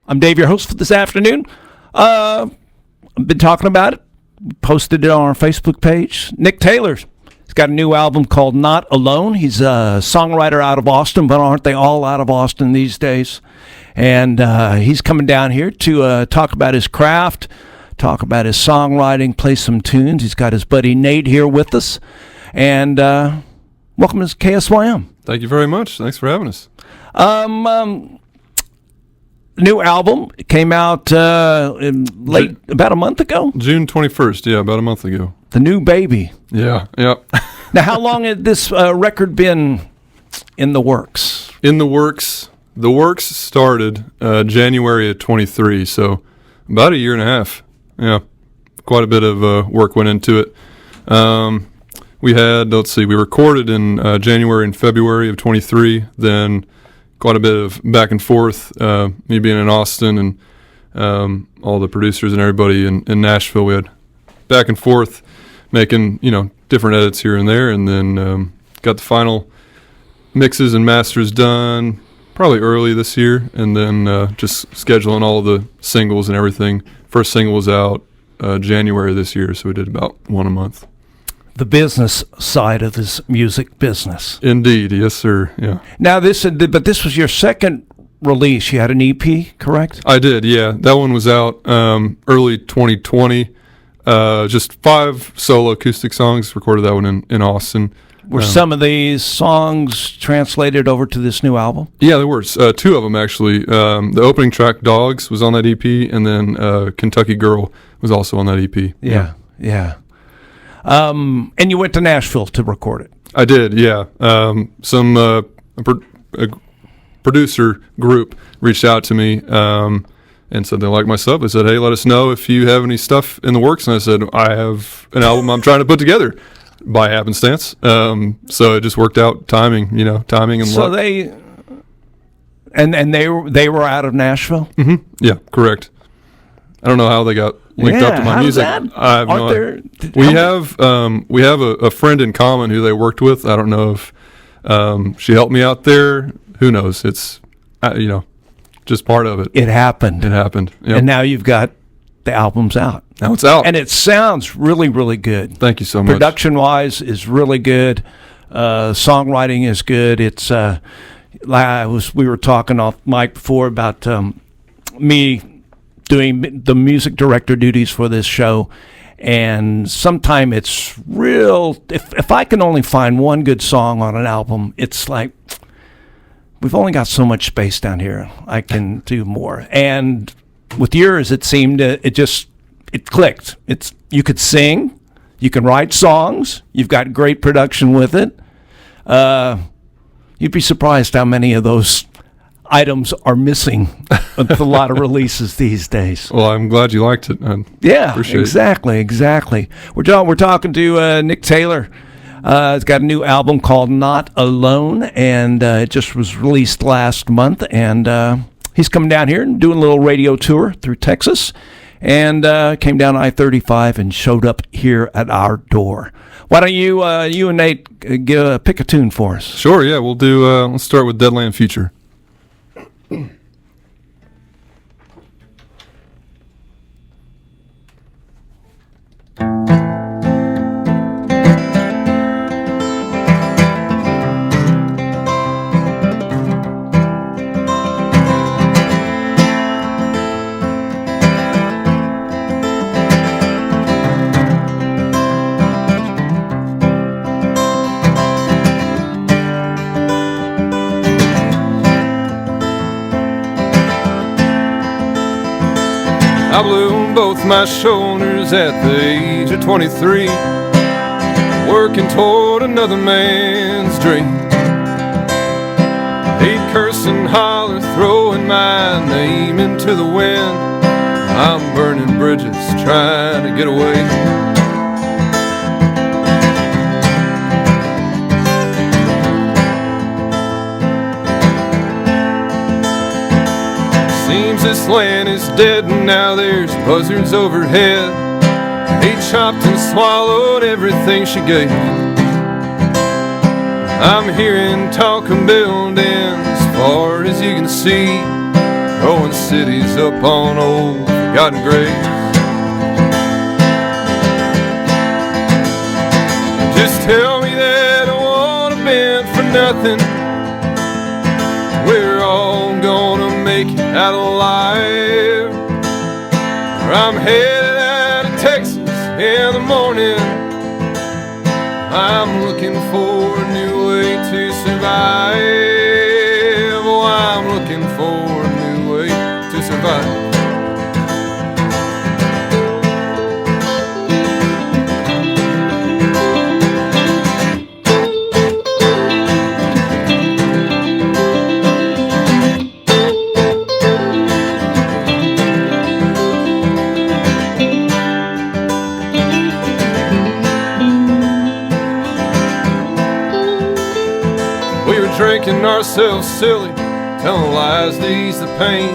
I'm Dave, your host for this afternoon. I've been talking about it. Posted it on our Facebook page. Nick Taylor's got a new album called Not Alone. He's a songwriter out of Austin, but aren't they all out of Austin these days? And he's coming down here to talk about his craft, talk about his songwriting, play some tunes. He's got his buddy Nate here with us. And welcome to KSYM. Thank you very much. Thanks for having us. New album came out about a month ago. June 21st, yeah, about a month ago. The New Baby. Yeah. Now, how long had this record been in the works? In the works. The works started January of 23, so about a year and a half. Yeah, quite a bit of work went into it. We recorded in January and February of 23, then quite a bit of back and forth, me being in Austin and all the producers and everybody in Nashville. We had back and forth making, different edits here and there, and then got the final mixes and masters done probably early this year, and then just scheduling all of the singles and everything. First single was out January this year, so we did about one a month. The business side of this music business. Indeed, yes, sir. Yeah. Now this was your second release. You had an EP, correct? I did, yeah. That one was out early 2020. Just 5 solo acoustic songs. Recorded that one in Austin. Were some of these songs translated over to this new album? Yeah, there were 2 of them actually. The opening track, "Dogs," was on that EP, and then "Kentucky Girl" was also on that EP. Yeah. And you went to Nashville to record it. I did, yeah. A producer group reached out to me and said they liked my stuff. They said, "Hey, let us know if you have any stuff in the works." And I said, "I have an album I'm trying to put together by happenstance." So it just worked out, timing and luck. So they were out of Nashville? Mm-hmm. Yeah, correct. I don't know how they got linked up to my music. I have no idea. We have a friend in common who they worked with. I don't know if she helped me out there. Who knows? It's just part of it. It happened. Yep. And now you've got the album's out. Now it's out. And it sounds really, really good. Thank you so much. Production-wise is really good. Songwriting is good. It's we were talking off mic before about me doing the music director duties for this show, and sometimes it's real. If I can only find one good song on an album, it's like we've only got so much space down here. I can do more. And with yours, it seemed it clicked. You could sing, you can write songs, you've got great production with it. You'd be surprised how many of those items are missing with a lot of releases these days. Well, I'm glad you liked it. Yeah, exactly. We're talking to Nick Taylor. He's got a new album called Not Alone, and it just was released last month. And he's coming down here and doing a little radio tour through Texas, and came down I-35 and showed up here at our door. Why don't you and Nate pick a tune for us? Sure. Yeah, we'll do. Let's start with Deadland Future. I blew both my shoulders at the age of 23, working toward another man's dream. He'd curse and holler, throwing my name into the wind. I'm burning bridges, trying to get away. Seems this land is dead and now there's buzzards overhead. He chopped and swallowed everything she gave. I'm hearing talk and building as far as you can see. Throwing cities up on old forgotten graves. Just tell me that I won't have been for nothing. We're all gonna make it out alive. Or I'm headed out of Texas in the morning. I'm looking for a new way to survive. Oh, I'm looking for a new way to survive. Drinking ourselves silly, telling lies to ease the pain.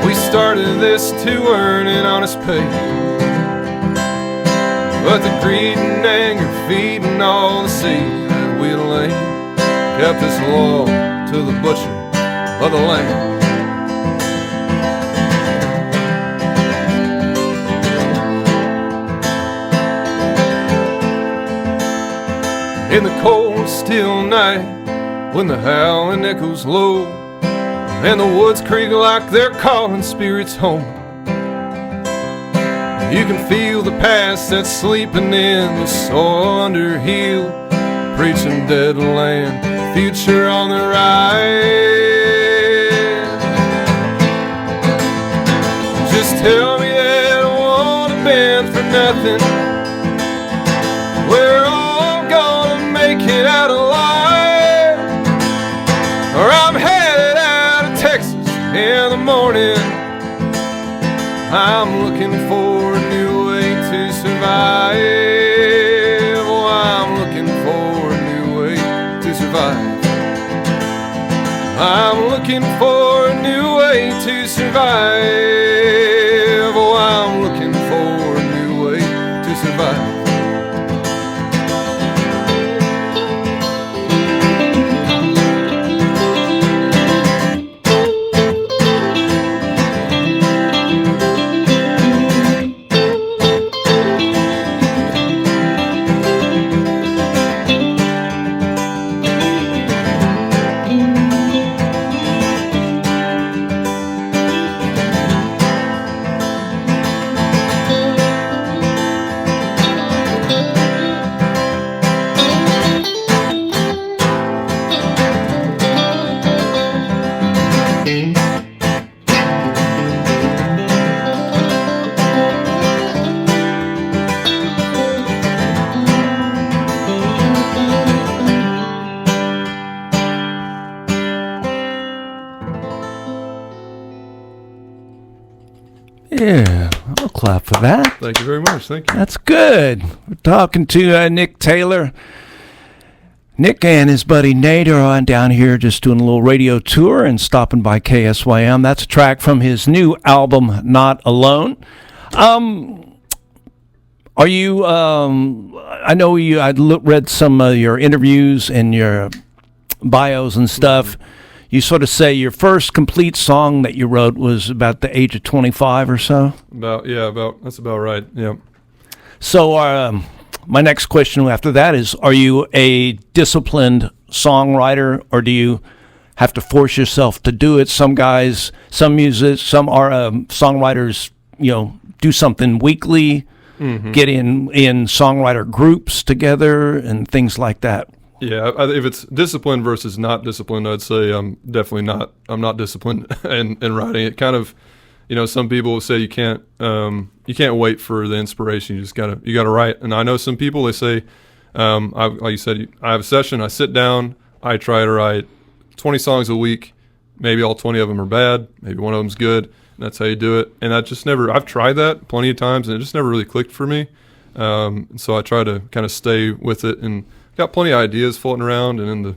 We started this to earn an honest pay, but the greed and anger feeding all the seed that we'd laid kept us loyal to the butcher of the land. In the cold, still night, when the howling echoes low and the woods creak like they're calling spirits home, you can feel the past that's sleeping in the soil under heel, preaching dead land, future on the rise. Just tell me that I won't have been for nothing. We're all gonna make it out alive. Or I'm headed out of Texas in the morning. I'm looking for a new way to survive. Oh, I'm looking for a new way to survive. I'm looking for a new way to survive. Oh, I'm looking for a new way to survive. Yeah, I'll clap for that. Thank you very much. Thank you. That's good. We're talking to Nick Taylor. Nick and his buddy Nate are on down here just doing a little radio tour and stopping by KSYM. That's a track from his new album, Not Alone. Are you, I know I read some of your interviews and your bios and stuff. Mm-hmm. You sort of say your first complete song that you wrote was about the age of 25 or so? That's about right, yeah. So my next question after that is, are you a disciplined songwriter, or do you have to force yourself to do it? Some guys, some songwriters, do something weekly, mm-hmm. get in songwriter groups together and things like that. Yeah, if it's disciplined versus not disciplined, I'd say I'm definitely not. I'm not disciplined in writing. It kind of, some people say you can't wait for the inspiration. You gotta write. And I know some people, they say, like you said, I have a session. I sit down. I try to write 20 songs a week. Maybe all 20 of them are bad. Maybe one of them's good. And that's how you do it. And I've tried that plenty of times, and it just never really clicked for me. So I try to kind of stay with it, and got plenty of ideas floating around and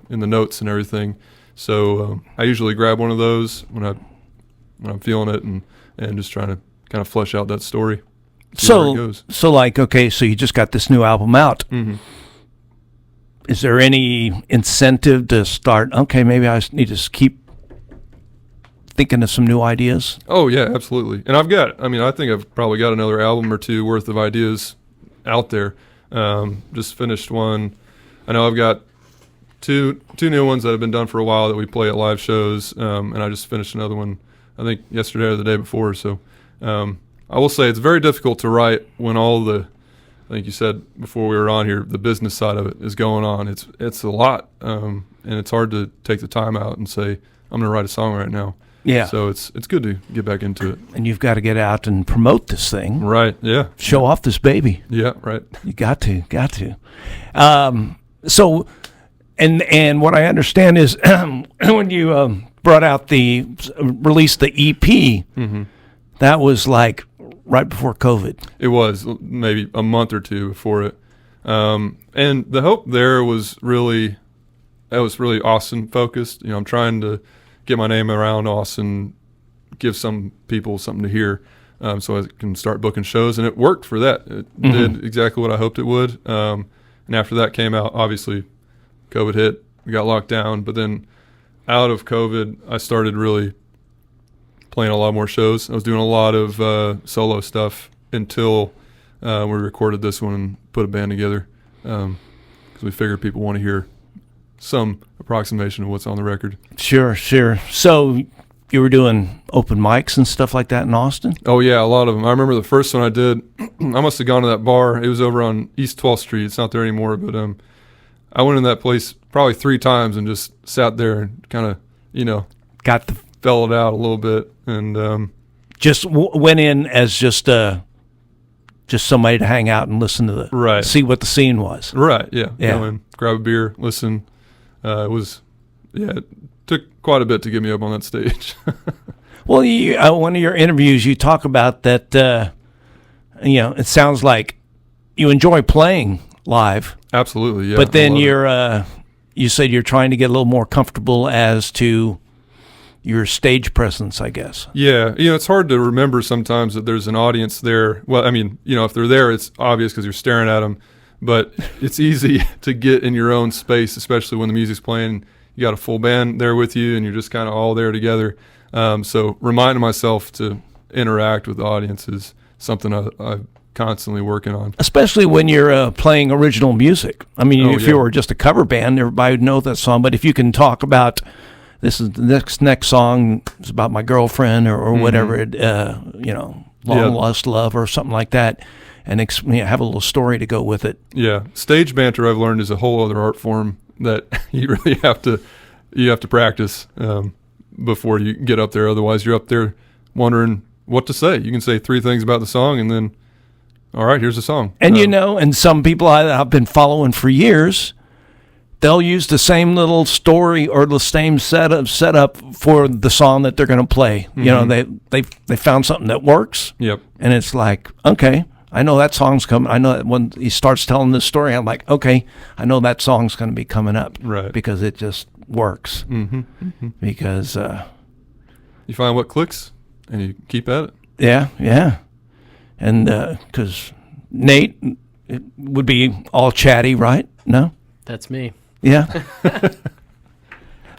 in the notes and everything. So I usually grab one of those when I'm feeling it and just trying to kind of flesh out that story. So you just got this new album out. Mm-hmm. Is there any incentive to start? Okay, maybe I need to keep thinking of some new ideas? Oh yeah, absolutely. And I think I've probably got another album or two worth of ideas out there. Just finished one. I know I've got two new ones that have been done for a while that we play at live shows. And I just finished another one, I think yesterday or the day before. So, I will say it's very difficult to write when I think you said before we were on here, the business side of it is going on. It's a lot. And it's hard to take the time out and say, I'm going to write a song right now. Yeah. So it's good to get back into it. And you've got to get out and promote this thing. Right. Yeah. Show off this baby. Yeah. Right. You got to. So, and what I understand is when you brought out released the EP, that was like right before COVID. It was maybe a month or two before it. And the hope there was really Austin focused. I'm trying to get my name around Austin, give some people something to hear, so I can start booking shows. And it worked for that. It did exactly what I hoped it would. And after that came out, obviously, COVID hit. We got locked down. But then out of COVID, I started really playing a lot more shows. I was doing a lot of solo stuff until we recorded this one and put a band together, because we figured people want to hear some approximation of what's on the record. Sure. So you were doing open mics and stuff like that in Austin? Oh, yeah, a lot of them. I remember the first one I did, I must have gone to that bar. It was over on East 12th Street. It's not there anymore, but I went in that place probably 3 times and just sat there and kind of, fell it out a little bit. And just went in as just somebody to hang out and listen to see what the scene was. Right, yeah. Go in, grab a beer, listen. It took quite a bit to get me up on that stage. Well, one of your interviews, you talk about that, it sounds like you enjoy playing live. Absolutely, yeah. But then you said you're trying to get a little more comfortable as to your stage presence, I guess. Yeah, it's hard to remember sometimes that there's an audience there. Well, I mean, if they're there, it's obvious because you're staring at them. But it's easy to get in your own space, especially when the music's playing. You got a full band there with you, and you're just kind of all there together. So reminding myself to interact with the audience is something I'm constantly working on. Especially when you're playing original music. I mean, if you were just a cover band, everybody would know that song. But if you can talk about, this is the next song is about my girlfriend or whatever, long lost love or something like that, and have a little story to go with it. Yeah, stage banter I've learned is a whole other art form that you really have to practice before you get up there. Otherwise, you're up there wondering what to say. You can say 3 things about the song, and then, all right, here's the song. And and some people I've been following for years, they'll use the same little story or the same setup for the song that they're going to play. They found something that works. Yep. And it's like, okay, I know that song's coming. I know that when he starts telling this story, I'm like, okay, I know that song's going to be coming up. Right. Because it just works. Because you find what clicks and you keep at it. Yeah. And because Nate would be all chatty, right? No? That's me. Yeah.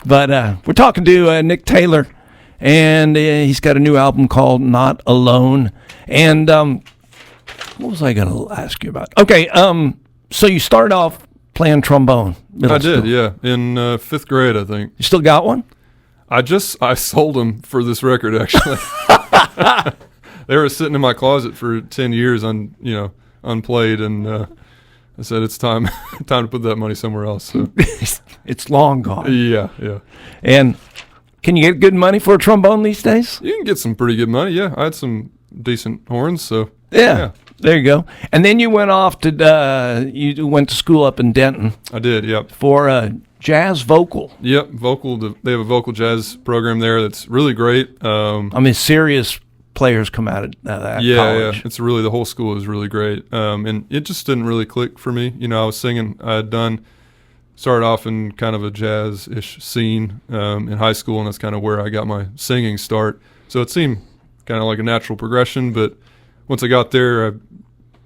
But we're talking to Nick Taylor, and he's got a new album called Not Alone. And what was I going to ask you about? Okay, so you started off playing trombone. I did, yeah, in 5th grade, I think. You still got one? I sold them for this record, actually. They were sitting in my closet for 10 years, unplayed, and I said it's time to put that money somewhere else. So. It's long gone. Yeah. And can you get good money for a trombone these days? You can get some pretty good money, yeah. I had some decent horns, so. Yeah. There you go. And then you went off to you went to school up in Denton. I did, yep. For jazz vocal. Yep, vocal. They have a vocal jazz program there that's really great. Serious players come out of that college. Yeah. It's really, the whole school is really great. And it just didn't really click for me. I was singing. I had started off in kind of a jazz-ish scene in high school, and that's kind of where I got my singing start. So it seemed kind of like a natural progression, but once I got there,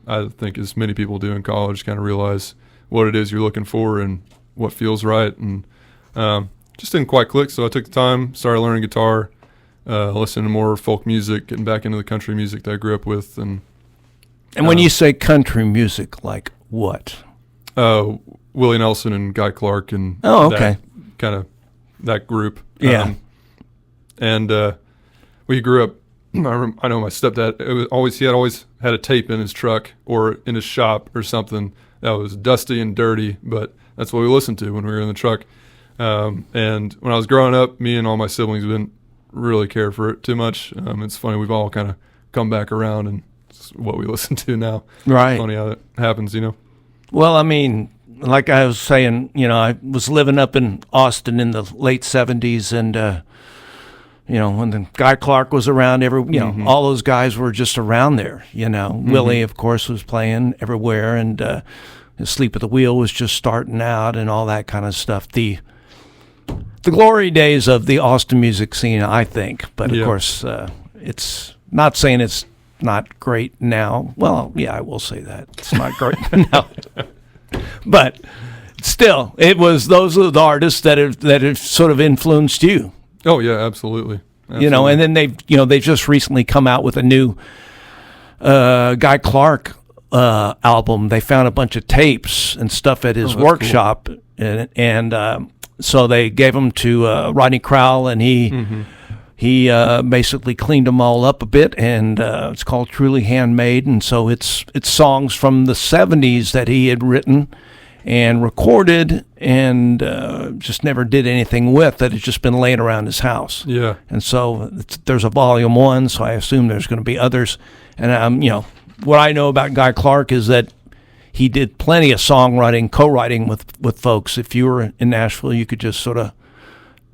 I think as many people do in college, kind of realize what it is you're looking for and what feels right, and just didn't quite click. So I took the time, started learning guitar, listening to more folk music, getting back into the country music that I grew up with. And when you say country music, like what? Willie Nelson and Guy Clark and okay, kind of that group. Yeah. We grew up. I know my stepdad. He had always had a tape in his truck or in his shop or something that was dusty and dirty, but that's what we listened to when we were in the truck. And when I was growing up, me and all my siblings didn't really care for it too much. It's funny, we've all kind of come back around, and it's what we listen to now. Right. Funny how that happens, you know. Well, I mean, like I was saying, I was living up in Austin in the late 70s, and when the Guy Clark was around, all those guys were just around there. Willie, of course, was playing everywhere, and Sleep at the Wheel was just starting out, and all that kind of stuff. The glory days of the Austin music scene, I think. But of course, it's not saying it's not great now. Well, yeah, I will say that it's not great now. But still, those are the artists that have sort of influenced you. Oh yeah, absolutely. And then they've just recently come out with a new Guy Clark album. They found a bunch of tapes and stuff at his workshop, cool. and so they gave them to Rodney Crowell, and he basically cleaned them all up a bit, and it's called Truly Handmade. And so it's songs from the 70s that he had written and recorded, and just never did anything with, that had just been laying around his house. Yeah. And so there's a volume 1, so I assume there's going to be others. And what I know about Guy Clark is that he did plenty of songwriting, co-writing with folks. If you were in Nashville, you could just sort of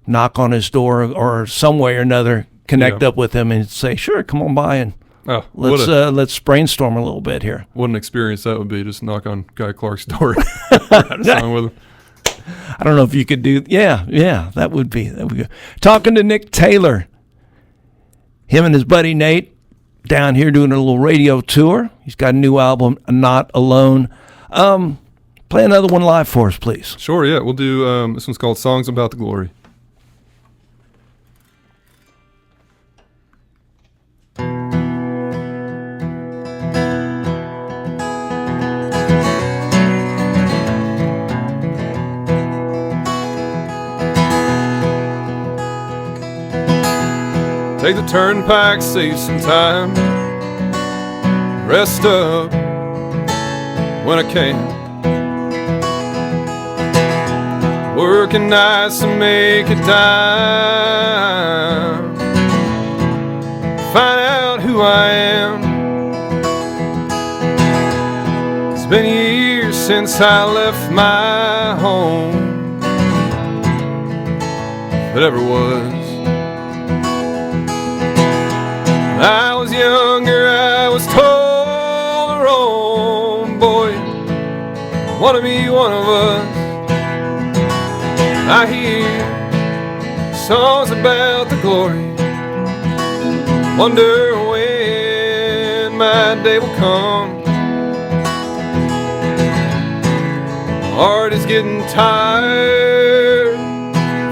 knock on his door or some way or another connect up with him and say, "Sure, come on by and let's brainstorm a little bit here." What an experience that would be, just knock on Guy Clark's door, write a song with him. I don't know if you could do. Yeah, that would be good. Talking to Nick Taylor, him and his buddy Nate down here doing a little radio tour. He's got a new album, Not Alone. Play another one live for us, please. Sure, yeah. We'll do, this one's called Songs About the Glory. Take the turnpike, save some time, rest up when I can. Working nights to make a dime, find out who I am. It's been years since I left my home, if it ever was. I was younger, I was told to roam, boy, wanna be one of us. I hear songs about the glory, wonder when my day will come. My heart is getting tired,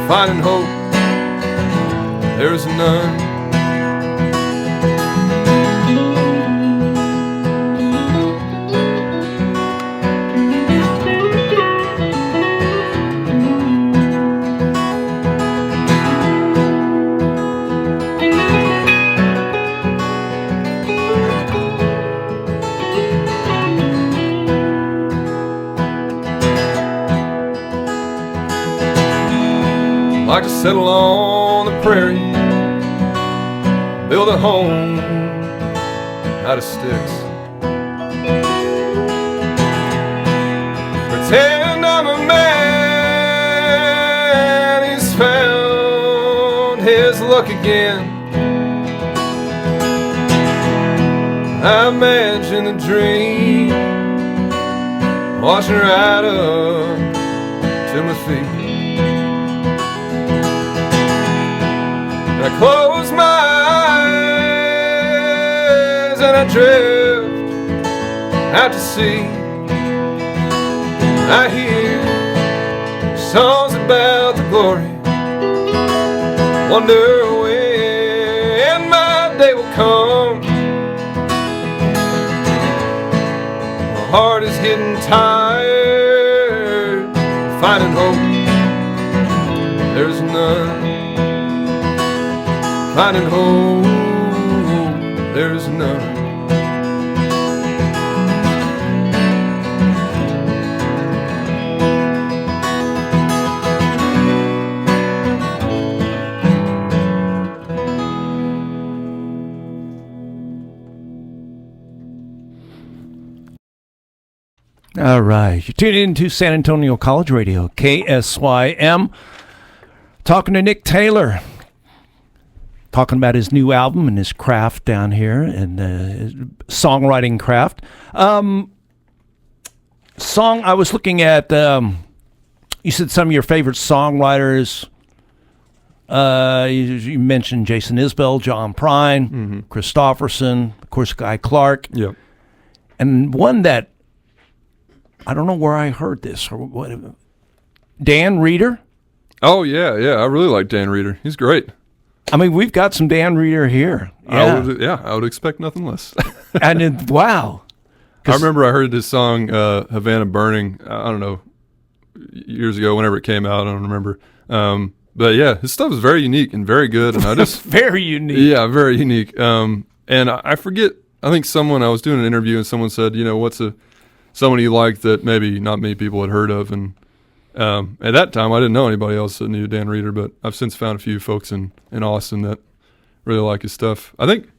finding hope, there's none. Like to settle on the prairie, build a home out of sticks, pretend I'm a man who's found his luck again. I imagine a dream washing right up to my feet. I close my eyes and I drift out to sea. I hear songs about the glory, wonder when come. My heart is getting tired, finding hope. There's none. Finding hope. There's none. All right. You're tuning into San Antonio College Radio, KSYM. Talking to Nick Taylor. Talking about his new album and his craft down here and his songwriting craft. I was looking at, you said some of your favorite songwriters. You mentioned Jason Isbell, John Prine, Christofferson, of course, Guy Clark. Yep. And one that, I don't know where I heard this or what. Dan Reeder. Oh, yeah. I really like Dan Reeder. He's great. I mean, we've got some Dan Reeder here. Yeah. I would expect nothing less. And wow. I remember I heard this song, Havana Burning, I don't know, years ago, whenever it came out. I don't remember. But yeah, his stuff is very unique and very good. And I just very unique. Yeah, very unique. And I forget, I think I was doing an interview and someone said, what's someone you like that maybe not many people had heard of. And at that time, I didn't know anybody else that knew Dan Reeder, but I've since found a few folks in Austin that really like his stuff. I think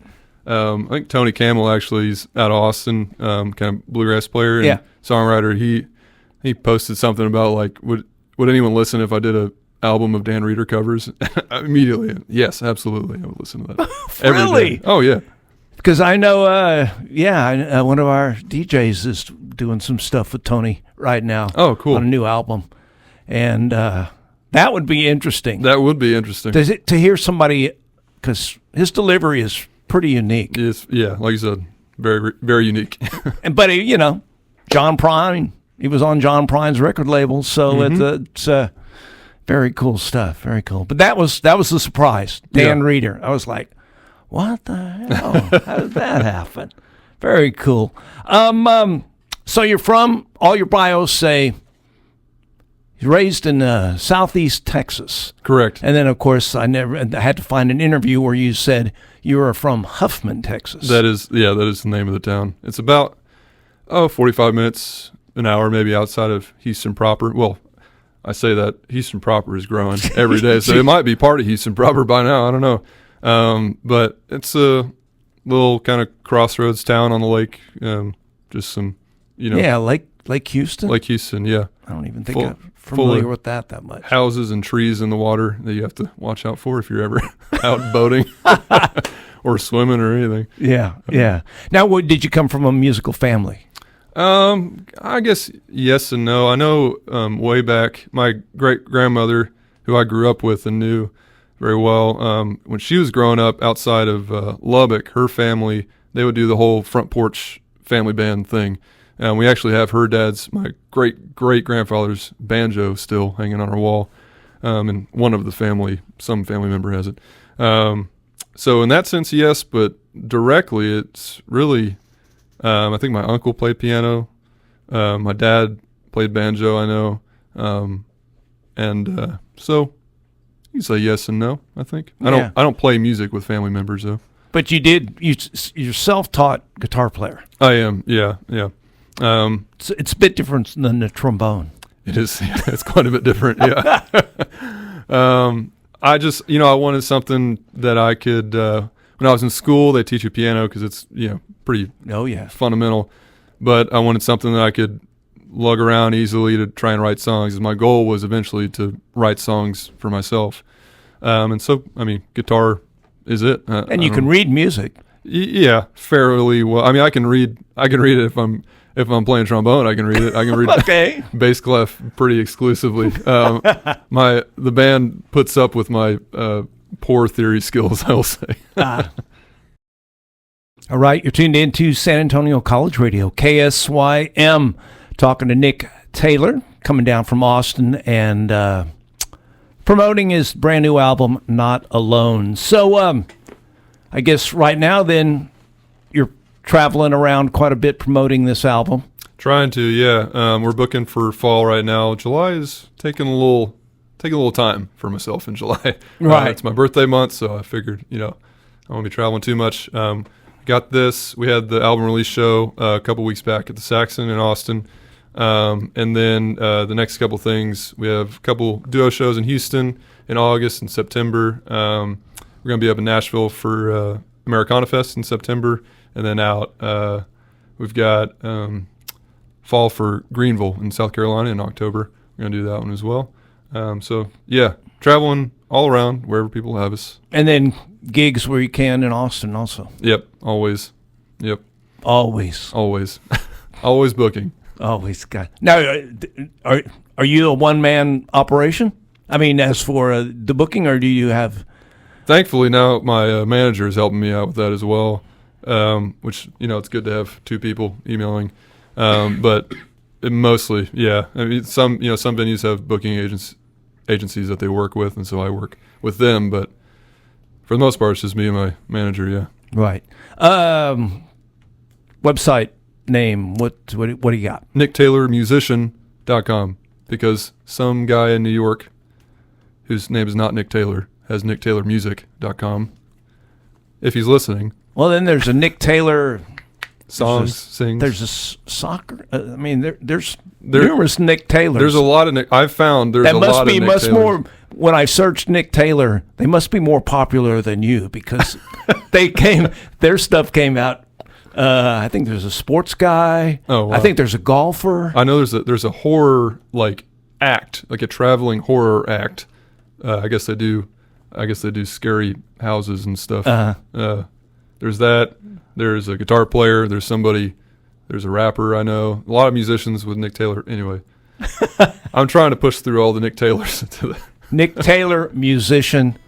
Tony Campbell actually is out of Austin, kind of bluegrass player and songwriter. He posted something about like, would anyone listen if I did a album of Dan Reeder covers? Immediately, yes, absolutely, I would listen to that. Really? Oh yeah. Because I know, one of our DJs is doing some stuff with Tony right now. Oh, cool. On a new album. And that would be interesting. That would be interesting. To hear somebody, because his delivery is pretty unique. Yeah, like you said, very, very unique. But, John Prine, he was on John Prine's record label, so it's very cool stuff, very cool. But that was the surprise, Dan Reeder. I was like, what the hell? How did that happen? Very cool. So you're from, all your bios say, you're raised in southeast Texas. Correct. And then, of course, I had to find an interview where you said you were from Huffman, Texas. That is the name of the town. It's about, 45 minutes, an hour maybe outside of Houston proper. Well, I say that Houston proper is growing every day, so it might be part of Houston proper by now. I don't know. But it's a little kind of crossroads town on the lake. Just some, Yeah, Lake Houston? Lake Houston, yeah. I don't even think I'm familiar with that much. Houses and trees in the water that you have to watch out for if you're ever out boating or swimming or anything. Yeah. Now, did you come from a musical family? I guess yes and no. I know way back, my great-grandmother, who I grew up with and knew very well, when she was growing up outside of Lubbock, her family, they would do the whole front porch family band thing. We actually have her dad's, my great-great-grandfather's banjo still hanging on our wall, and some family member has it. So in that sense, yes, but directly, it's really, I think my uncle played piano, my dad played banjo, I know, and so you say yes and no, I think. I don't play music with family members, though. But you're self-taught guitar player. I am, yeah. It's a bit different than the trombone. It is. Yeah, it's quite a bit different. Yeah. I just, I wanted something that I could. When I was in school, they teach you piano because it's, pretty fundamental. But I wanted something that I could lug around easily to try and write songs. My goal was eventually to write songs for myself. And so, guitar is it. And you can read music. Yeah, fairly well. I can read it if I'm playing trombone. I can read it. I can read okay. Bass clef pretty exclusively. The band puts up with my poor theory skills, I'll say. All right, you're tuned in to San Antonio College Radio, KSYM, talking to Nick Taylor, coming down from Austin and promoting his brand new album, Not Alone. So, I guess right now then you're traveling around quite a bit promoting this album. Trying to, yeah. We're booking for fall right now. July is taking a little time for myself in July. Right. It's my birthday month, so I figured, I don't want to be traveling too much. Got this. We had the album release show a couple weeks back at the Saxon in Austin. And then the next couple things, we have a couple duo shows in Houston in August and September. We're going to be up in Nashville for Americana Fest in September. And then out, we've got fall for Greenville in South Carolina in October. We're going to do that one as well. So, yeah, traveling all around wherever people have us. And then gigs where you can in Austin also. Yep, always. Yep. Always. Always. Always booking. Always got. Now, are you a one-man operation? I mean, as for the booking, or do you have... Thankfully, now my manager is helping me out with that as well, which, it's good to have two people emailing. But mostly, yeah. I mean, some venues have booking agencies that they work with, and so I work with them. But for the most part, it's just me and my manager, yeah. Right. Website name, what do you got? NickTaylorMusician.com, because some guy in New York whose name is not Nick Taylor has NickTaylorMusic.com. If he's listening. Well, then there's a Nick Taylor sings. There's a soccer. There's numerous Nick Taylors. There's a lot of Nick. I've found there's a lot of Nick Taylors. More. When I searched Nick Taylor, they must be more popular than you, because their stuff came out. I think there's a sports guy. Oh, wow. I think there's a golfer. I know there's a horror act, like a traveling horror act. I guess they do scary houses and stuff. There's that. There's a guitar player. There's a rapper I know. A lot of musicians with Nick Taylor. Anyway, I'm trying to push through all the Nick Taylors into the NickTaylorMusician.com.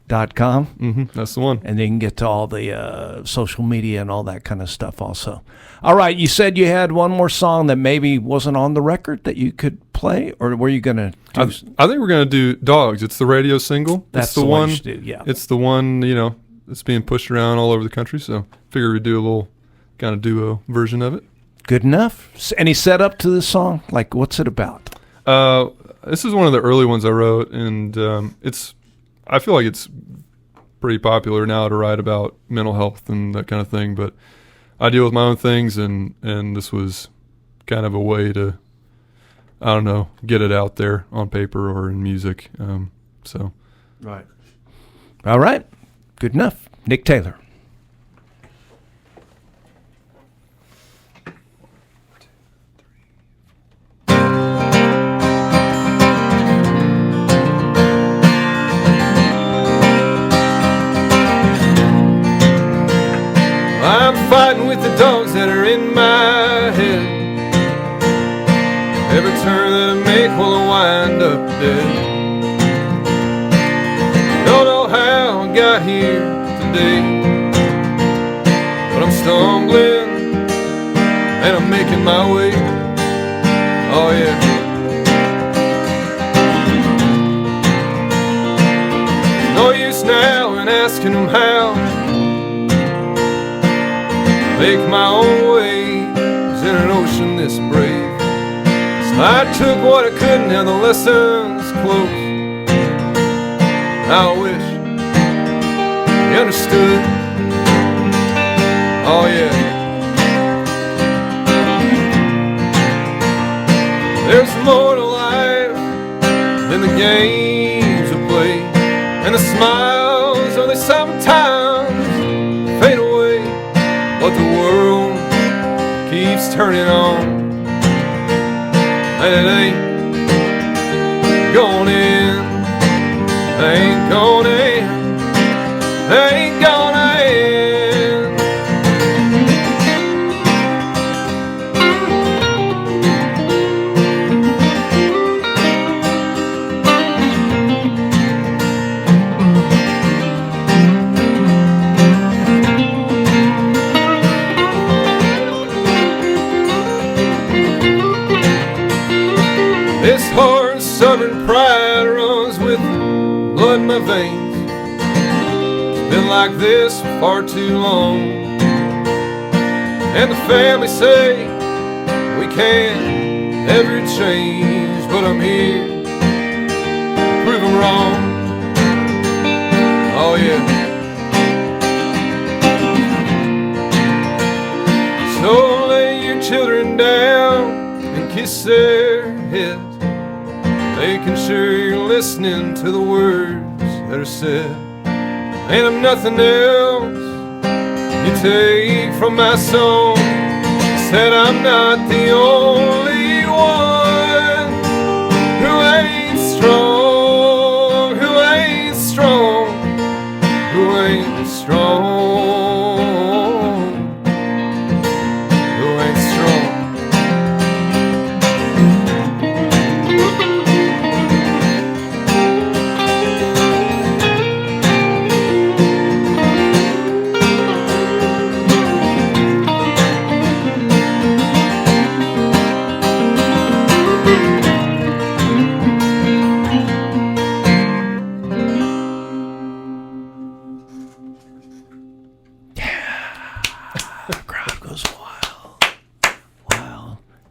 Mm-hmm, that's the one. And then you can get to all the social media and all that kind of stuff also. All right, you said you had one more song that maybe wasn't on the record that you could play, or were you going to do? I think we're going to do Dogs. It's the radio single. That's the one you should do, yeah. It's the one, that's being pushed around all over the country, so figure we'd do a little kind of duo version of it. Good enough. Any setup to this song? Like, what's it about? This is one of the early ones I wrote, and I feel like it's pretty popular now to write about mental health and that kind of thing, but I deal with my own things, and this was kind of a way to, I don't know, get it out there on paper or in music. Right. All right. Good enough. Nick Taylor. I'm fighting with the dogs that are in my head. Every turn that I make will I wind up dead. Don't know how I got here today, but I'm stumbling and I'm making my way. Oh yeah. No use now in asking them how. Make my own waves in an ocean this brave. So I took what I could, now the lesson's close. I wish you understood. Oh yeah. There's more to life than the games we play, and the smiles, oh, they sometimes fade away. But the world keeps turning on, and it ain't going in, ain't going in, ain't gonna end. This hard southern pride runs with blood in my veins. like this for far too long. And the family say we can't ever change, but I'm here to prove them wrong. Oh yeah. So lay your children down and kiss their heads, making sure you're listening to the words that are said. And I'm nothing else you take from my song. Said I'm not the only one who ain't strong, who ain't strong, who ain't strong.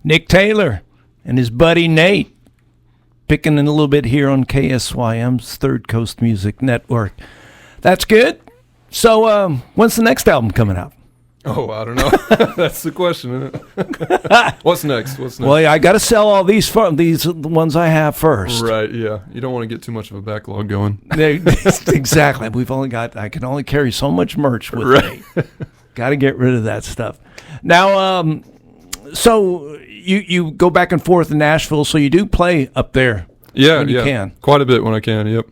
Nick Taylor and his buddy Nate picking in a little bit here on KSYM's Third Coast Music Network. That's good. So when's the next album coming out? Oh, I don't know. That's the question, isn't it? What's next? Well, I got to sell all these ones I have first. Right, yeah. You don't want to get too much of a backlog going. Exactly. I can only carry so much merch with me. Got to get rid of that stuff. Now, so you go back and forth in Nashville, so you do play up there when you can. Quite a bit when I can, yep.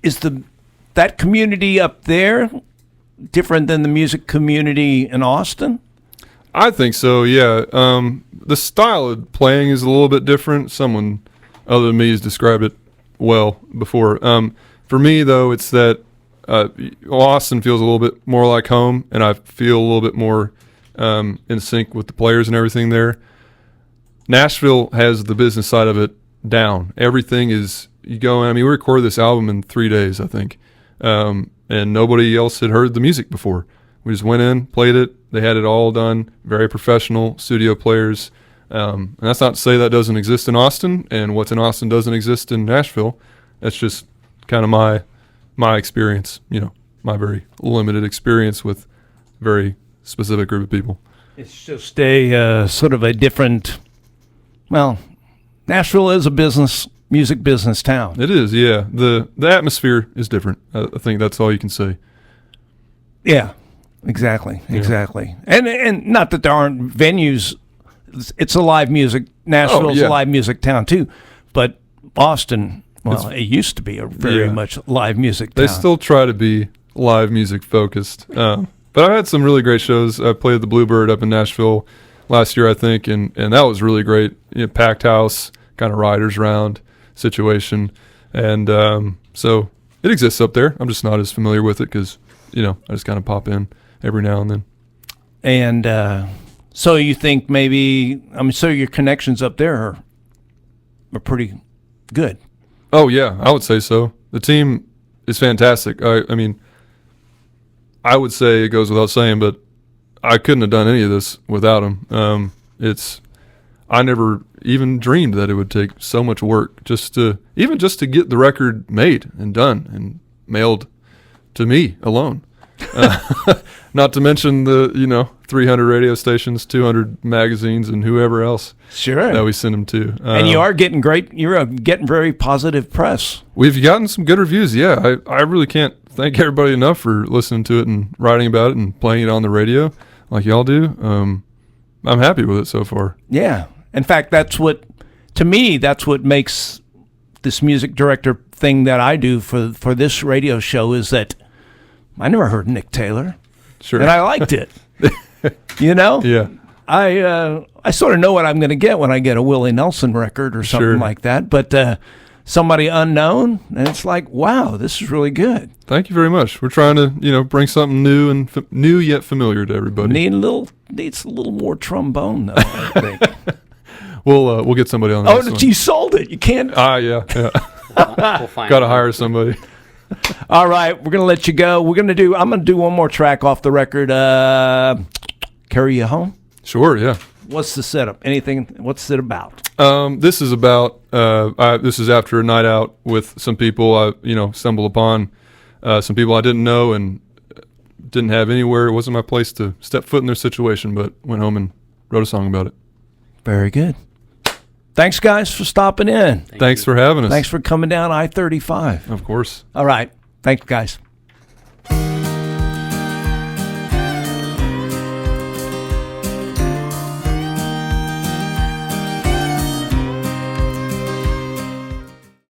Is that community up there different than the music community in Austin? I think so, yeah. The style of playing is a little bit different. Someone other than me has described it well before. For me, though, it's that Austin feels a little bit more like home, and I feel a little bit more in sync with the players and everything there. Nashville has the business side of it down. Everything is, we recorded this album in 3 days, I think, and nobody else had heard the music before. We just went in, played it. They had it all done, very professional studio players. And that's not to say that doesn't exist in Austin, and what's in Austin doesn't exist in Nashville. That's just kind of my experience, my very limited experience with a very specific group of people. It's just a sort of a different, Nashville is a music business town. It is, yeah. The atmosphere is different. I think that's all you can say. Yeah, exactly. And not that there aren't venues. It's a live music. Nashville's a live music town too, but Austin, it used to be a very much live music town. They still try to be live music focused. But I had some really great shows. I played the Bluebird up in Nashville last year, I think, and that was really great. Packed house, kind of riders round situation. And so it exists up there. I'm just not as familiar with it because, I just kind of pop in every now and then. And so you think so your connections up there are pretty good. Oh, yeah, I would say so. The team is fantastic. I would say it goes without saying, but I couldn't have done any of this without them. I never even dreamed that it would take so much work just to get the record made and done and mailed to me alone. Not to mention the 300 radio stations, 200 magazines, and whoever else that we send them to. And you're getting very positive press. We've gotten some good reviews. Yeah, I really can't thank everybody enough for listening to it and writing about it and playing it on the radio like y'all do. I'm happy with it so far. Yeah. In fact, that's what makes this music director thing that I do for this radio show is that I never heard Nick Taylor. Sure. And I liked it. Yeah. I sort of know what I'm going to get when I get a Willie Nelson record or something like that. But somebody unknown, and it's like, wow, this is really good. Thank you very much. We're trying to, bring something new and new yet familiar to everybody. Needs a little more trombone, though, I think. We'll get somebody on that. Oh, you sold it. You can't. Yeah. We'll find Got to hire somebody. All right, we're gonna let you go. I'm gonna do one more track off the record. Carry You Home. Sure, yeah. What's the setup? What's it about? This is about. This is after a night out with some people. I stumbled upon some people I didn't know and didn't have anywhere. It wasn't my place to step foot in their situation, but went home and wrote a song about it. Very good. Thanks, guys, for stopping in. Thanks for having us. Thanks for coming down I-35. Of course. All right. Thanks, guys.